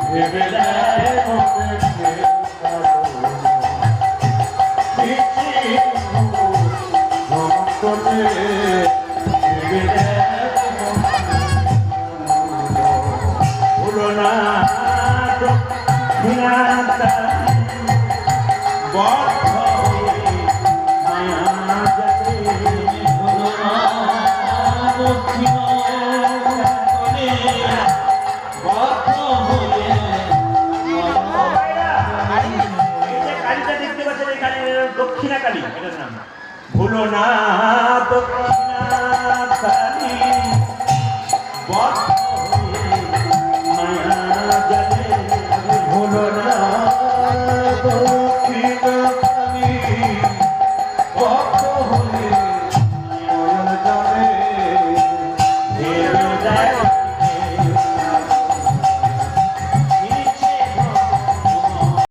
ভেবে দেয় মতে ভুলো না দক্ষিণা কালী এটার নাম। ভুলো না